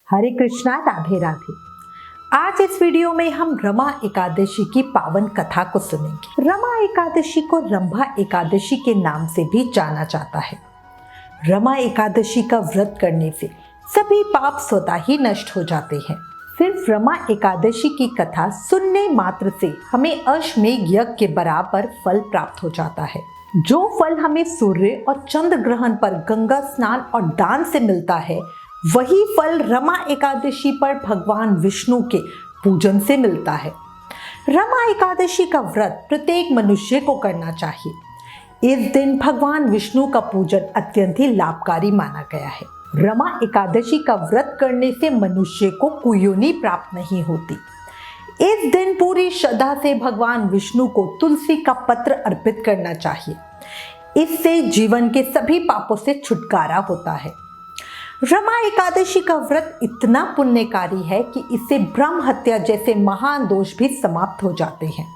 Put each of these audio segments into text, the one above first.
हरे कृष्णा, राधे राधे। आज इस वीडियो में हम रमा एकादशी की पावन कथा को सुनेंगे। रमा एकादशी को रंभा एकादशी के नाम से भी जाना जाता है। रमा एकादशी का व्रत करने से सभी पाप स्वतः ही नष्ट हो जाते हैं। सिर्फ रमा एकादशी की कथा सुनने मात्र से हमें अश्वमेध यज्ञ के बराबर फल प्राप्त हो जाता है। जो फल हमें सूर्य और चंद्र ग्रहण पर गंगा स्नान और दान से मिलता है, वही फल रमा एकादशी पर भगवान विष्णु के पूजन से मिलता है। रमा एकादशी का व्रत प्रत्येक मनुष्य को करना चाहिए। इस दिन भगवान विष्णु का पूजन अत्यंत ही लाभकारी माना गया है। रमा एकादशी का व्रत करने से मनुष्य को कुयोनि प्राप्त नहीं होती। इस दिन पूरी श्रद्धा से भगवान विष्णु को तुलसी का पत्र अर्पित करना चाहिए। इससे जीवन के सभी पापों से छुटकारा होता है। रमा एकादशी का व्रत इतना पुण्यकारी है कि इससे ब्रह्म हत्या जैसे महान दोष भी समाप्त हो जाते हैं।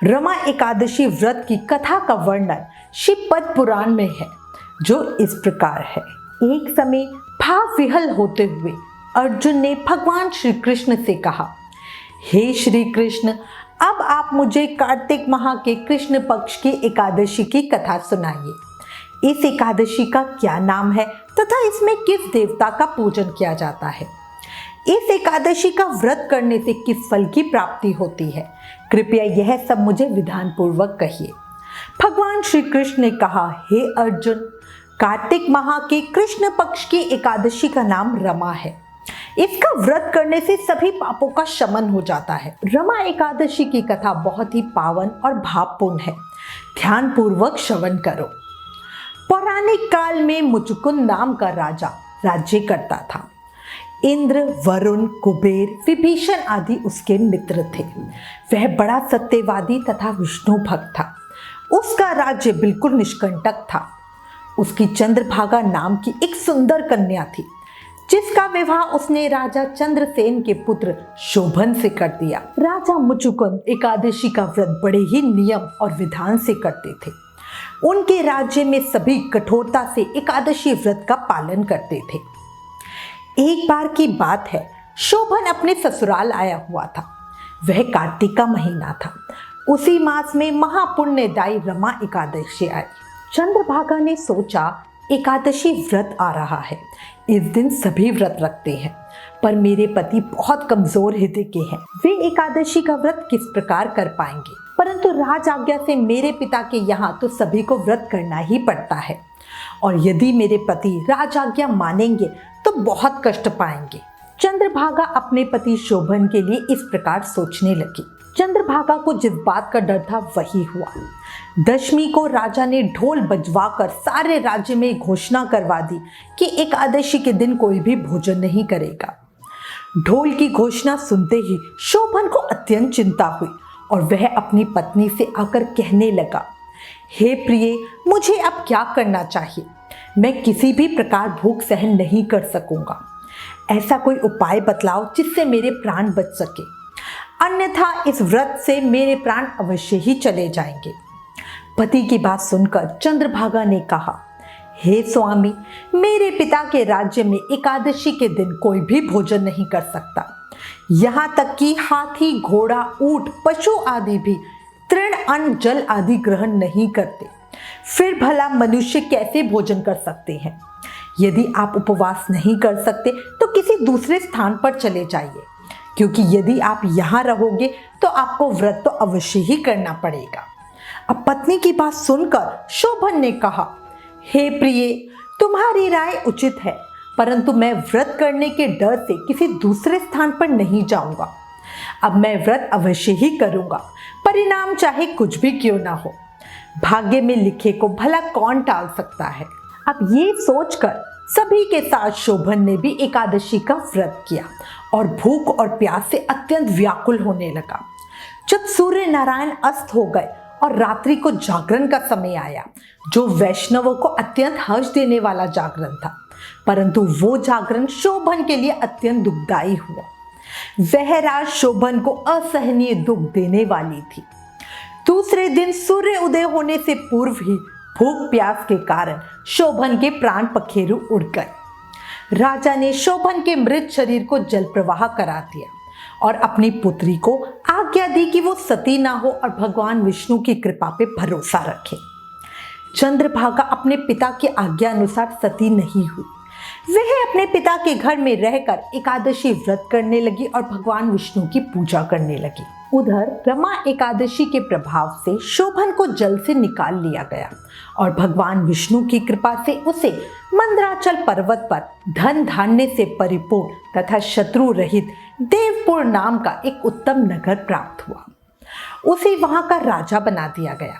रमा एकादशी व्रत की कथा का वर्णन शिव पद्म पुराण में है, जो इस प्रकार है। एक समय भाव विहल होते हुए अर्जुन ने भगवान श्री कृष्ण से कहा, हे श्री कृष्ण, अब आप मुझे कार्तिक माह के कृष्ण पक्ष की एकादशी की कथा सुनाइए। इस एकादशी का क्या नाम है तथा इसमें किस देवता का पूजन किया जाता है? इस एकादशी का व्रत करने से किस फल की प्राप्ति होती है? कृपया यह सब मुझे विधान पूर्वक कहिए। भगवान श्री कृष्ण ने कहा, हे अर्जुन, कार्तिक माह के कृष्ण पक्ष की एकादशी का नाम रमा है। इसका व्रत करने से सभी पापों का शमन हो जाता है। रमा एकादशी की कथा बहुत ही पावन और भावपूर्ण है। ध्यान पूर्वक श्रवण करो। पौराणिक काल में मुचुकुंद नाम का राजा राज्य करता था। इंद्र, वरुण, कुबेर, विभीषण आदि उसके मित्र थे। वह बड़ा सत्यवादी तथा विष्णु भक्त था। उसका राज्य बिल्कुल निष्कंटक था। उसकी चंद्रभागा नाम की एक सुंदर कन्या थी, जिसका विवाह उसने राजा चंद्रसेन के पुत्र शोभन से कर दिया। राजा मुचुकुंद एकादशी का व्रत बड़े ही नियम और विधान से करते थे। उनके राज्य में सभी कठोरता से एकादशी व्रत का पालन करते थे। एक बार की बात है, शोभन अपने ससुराल आया हुआ था। वह कार्तिक का महीना था। उसी मास में महापुण्यदायी रमा एकादशी आई। चंद्रभागा ने सोचा, एकादशी व्रत आ रहा है, इस दिन सभी व्रत रखते हैं, पर मेरे पति बहुत कमजोर हृदय के हैं। वे एकादशी का व्रत किस प्रकार कर पाएंगे? परंतु राज आज्ञा से मेरे पिता के यहाँ तो सभी को व्रत करना ही पड़ता है, और यदि मेरे पति राज आज्ञा मानेंगे तो बहुत कष्ट पाएंगे। चंद्रभागा अपने पति शोभन के लिए इस प्रकार सोचने लगी। चंद्रभागा को जिस बात का डर था वही हुआ। दशमी को राजा ने ढोल बजवाकर सारे राज्य में घोषणा करवा दी कि एकादशी के दिन कोई भी भोजन नहीं करेगा। ढोल की घोषणा सुनते ही शोभन को अत्यंत चिंता हुई और वह अपनी पत्नी से आकर कहने लगा, हे प्रिय, मुझे अब क्या करना चाहिए? मैं किसी भी प्रकार भूख सहन नहीं कर सकूंगा। ऐसा कोई उपाय बतलाओ जिससे मेरे प्राण बच सके, अन्यथा इस व्रत से मेरे प्राण अवश्य ही चले जाएंगे। पति की बात सुनकर चंद्रभागा ने कहा, हे स्वामी, मेरे पिता के राज्य में एकादशी के दिन कोई भी भोजन नहीं कर सकता। यहाँ तक कि हाथी, घोड़ा, ऊंट, पशु आदि भी तृण, अन्न, जल आदि ग्रहण नहीं करते। फिर भला मनुष्य कैसे भोजन कर सकते हैं? यदि आप उपवास नहीं कर सकते तो किसी दूसरे स्थान पर चले जाइए, क्योंकि यदि आप यहाँ रहोगे तो आपको व्रत तो अवश्य ही करना पड़ेगा। अब पत्नी की बात सुनकर शोभन ने कहा, हे प्रिय, तुम्हारी राय उचित है, परंतु मैं व्रत करने के डर से किसी दूसरे स्थान पर नहीं जाऊंगा। अब मैं व्रत अवश्य ही करूंगा, परिणाम चाहे कुछ भी क्यों ना हो। भाग्य में लिखे को भला कौन टाल सकता है? अब ये सोचकर सभी के साथ शोभन ने भी एकादशी का व्रत किया और भूख और प्यास से अत्यंत व्याकुल होने लगा। जब सूर्य नारायण अस्त हो गए और रात्रि को जागरण का समय आया, जो वैष्णवों को अत्यंत हर्ष देने वाला जागरण था, परंतु वो जागरण शोभन के लिए अत्यंत दुखदायी हुआ। वह रात शोभन को असहनीय दुख देने वाली थी। दूसरे दिन सूर्य उदय होने से पूर्व ही भूख प्यास के कारण शोभन के प्राण पखेरु उड़ गए। राजा ने शोभन के मृत शरीर को जल प्रवाह करा दिया और अपनी पुत्री को आज्ञा दी कि वो सती ना हो और भगवान विष्णु की कृपा पे भरोसा रखे। चंद्रभागा अपने पिता की आज्ञा अनुसार सती नहीं हुई। वह अपने पिता के घर में रहकर एकादशी व्रत करने लगी और भगवान विष्णु की पूजा करने लगी। उधर रमा एकादशी के प्रभाव से शोभन को जल से निकाल लिया गया और भगवान विष्णु की कृपा से उसे मंदराचल पर्वत पर धन धान्य से परिपूर्ण तथा शत्रु रहित देवपुर नाम का एक उत्तम नगर प्राप्त हुआ। उसे वहां का राजा बना दिया गया।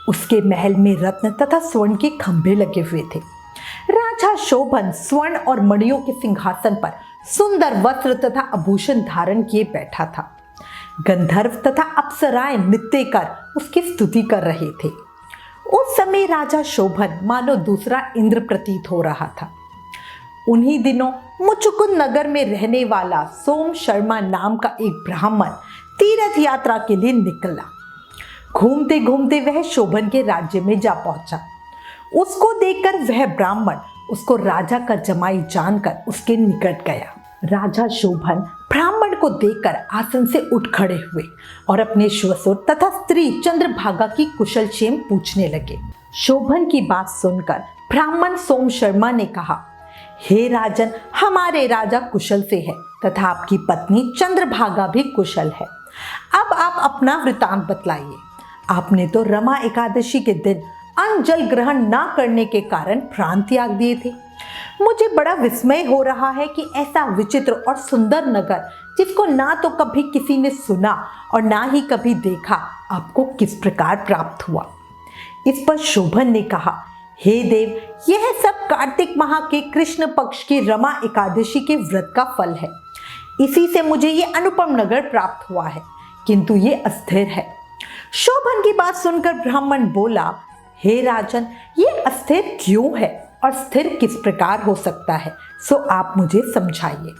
उसके महल में रत्न तथा स्वर्ण के खंभे लगे हुए थे। राजा शोभन स्वर्ण और मणियों के सिंहासन पर सुंदर वस्त्र तथा आभूषण धारण किए बैठा था। गंधर्व तथा अप्सराएं नृत्य कर उसकी स्तुति कर रहे थे। उस समय राजा शोभन मानो दूसरा इंद्र प्रतीत हो रहा था। उन्हीं दिनों मुचुकुंद नगर में रहने वाला सोम शर्मा नाम का एक ब्राह्मण तीर्थ यात्रा के लिए निकला। घूमते घूमते वह शोभन के राज्य में जा पहुंचा। उसको देखकर वह ब्राह्मण उसको राजा का जमाई जानकर उसके निकट गया। राजा शोभन ब्राह्मण को देखकर आसन से उठ खड़े हुए और अपने श्वसुर तथा स्त्री चंद्रभागा की कुशल क्षेम पूछने लगे। शोभन की बात सुनकर ब्राह्मण सोम शर्मा ने कहा, हे राजन, हमारे राजा कुशल से है तथा आपकी पत्नी चंद्रभागा भी कुशल है। अब आप अपना वृतांत बतलाइए। आपने तो रमा एकादशी के दिन अन्न जल ग्रहण न करने के कारण प्राण त्याग दिए थे। मुझे बड़ा विस्मय हो रहा है कि ऐसा विचित्र और सुंदर नगर, जिसको ना तो कभी किसी ने सुना और ना ही कभी देखा, आपको किस प्रकार प्राप्त हुआ। इस पर शोभन ने कहा, हे देव, यह सब कार्तिक माह के कृष्ण पक्ष की रमा एकादशी के व्रत का फल है। इसी से मुझे ये अनुपम नगर प्राप्त हुआ है, किंतु ये अस्थिर है। शोभन की बात सुनकर ब्राह्मण बोला, हे राजन, ये अस्थिर क्यों है और स्थिर किस प्रकार हो सकता है, सो आप मुझे समझाइए।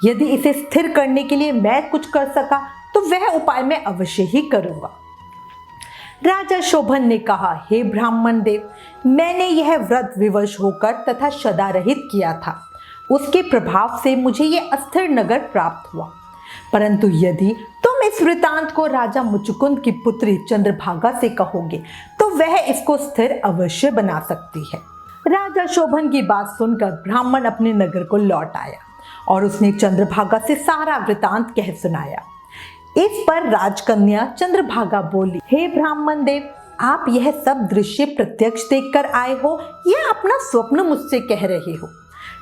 यदि इसे स्थिर करने के लिए मैं कुछ कर सका तो वह उपाय मैं अवश्य ही करूंगा। राजा शोभन ने कहा, हे ब्राह्मण देव, मैंने यह व्रत विवश होकर तथा सदा रहित किया था। उसके प्रभाव से मुझे यह अस्थिर नगर प्राप्त हुआ। परंतु यदि तुम इस वृतांत को राजा मुचुकुंद की पुत्री चंद्रभागा से कहोगे तो वह इसको स्थिर अवश्य बना सकती है। राजा शोभन की बात सुनकर ब्राह्मण अपने नगर को लौट आया और उसने चंद्रभागा से सारा वृतांत कह सुनाया। इस पर राजकन्या चंद्रभागा बोली, हे ब्राह्मण देव, आप यह सब दृश्य प्रत्यक्ष देखकर आए हो या अपना स्वप्न मुझसे कह रहे हो?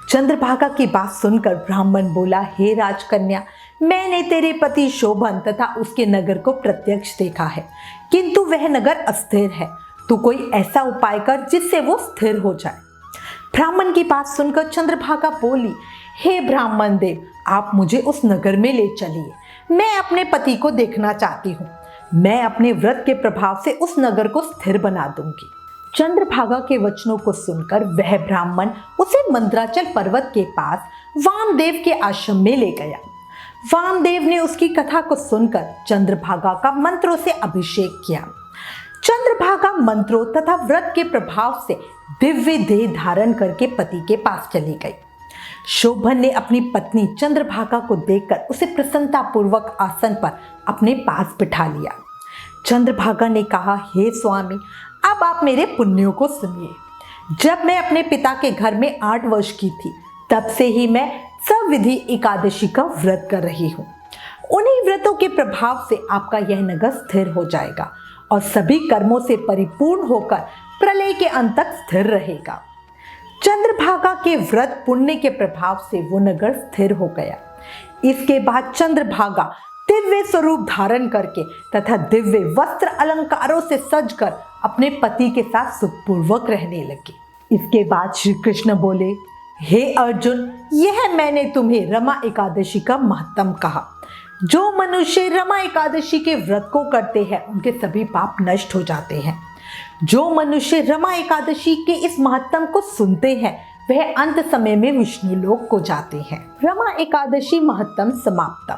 चंद्रभागा की बात सुनकर ब्राह्मण बोला, हे राजकन्या, मैंने तेरे पति शोभन तथा उसके नगर को प्रत्यक्ष देखा है, किंतु वह नगर अस्थिर है। तू कोई ऐसा उपाय कर जिससे वो स्थिर हो जाए। ब्राह्मण की बात सुनकर चंद्रभागा बोली, हे ब्राह्मण देव, आप मुझे उस नगर में ले चलिए। मैं अपने पति को देखना चाहती हूँ। मैं अपने व्रत के प्रभाव से उस नगर को स्थिर बना दूंगी। चंद्रभागा के वचनों को सुनकर वह ब्राह्मण उसे मंदराचल पर्वत के पास वामदेव के आश्रम में ले गया। वामदेव ने उसकी कथा को सुनकर चंद्रभागा का मंत्रों से अभिषेक किया। चंद्रभागा मंत्रों तथा व्रत के प्रभाव से दिव्य देह धारण करके पति के पास चली गई। शोभन ने अपनी पत्नी चंद्रभागा को देखकर उसे प्रसन्नता पूर्वक आसन पर अपने पास बिठा लिया। चंद्रभागा ने कहा, हे स्वामी, अब आप मेरे पुण्यों को सुनिए। जब मैं अपने पिता के घर में 8 वर्ष की थी, तब से ही मैं सविधि एकादशी का व्रत कर रही हूँ। उन्हीं व्रतों के प्रभाव से आपका यह नगर स्थिर हो जाएगा और सभी कर्मों से परिपूर्ण होकर प्रलय के अंत तक स्थिर रहेगा। चंद्रभागा के व्रत पुण्य के प्रभाव से वो नगर स्थिर हो गया। इसके बाद चंद्रभागा दिव्य स्वरूप धारण करके तथा दिव्य वस्त्र अलंकारों से सजकर अपने पति के साथ सुखपूर्वक रहने लगी। इसके बाद श्री कृष्ण बोले, हे अर्जुन, यह मैंने तुम्हें रमा एकादशी का महत्व कहा। जो मनुष्य रमा एकादशी के व्रत को करते हैं उनके सभी पाप नष्ट हो जाते हैं। जो मनुष्य रमा एकादशी के इस महत्व को सुनते हैं वह अंत समय में विष्णु लोक को जाते हैं। रमा एकादशी महत्व समाप्त।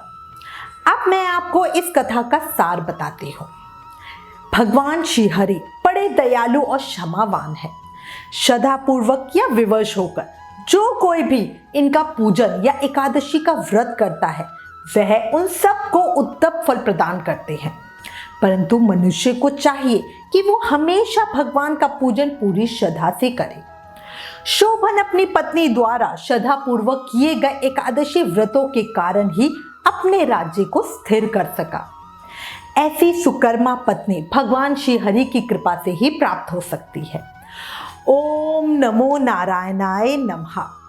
अब मैं आपको इस कथा का सार बताती हूँ। भगवान श्री हरि बड़े दयालु और क्षमावान है। श्रद्धा पूर्वक या विवश होकर जो कोई भी इनका पूजन या एकादशी का व्रत करता है वह उन सबको उत्तम फल प्रदान करते हैं। परंतु मनुष्य को चाहिए कि वो हमेशा भगवान का पूजन पूरी श्रद्धा से करे। शोभन अपनी पत्नी द्वारा श्रद्धा पूर्वक किए गए एकादशी व्रतों के कारण ही अपने राज्य को स्थिर कर सका। ऐसी सुकर्मा पत्नी भगवान श्री हरि की कृपा से ही प्राप्त हो सकती है। ओम नमो नारायणाय नमः।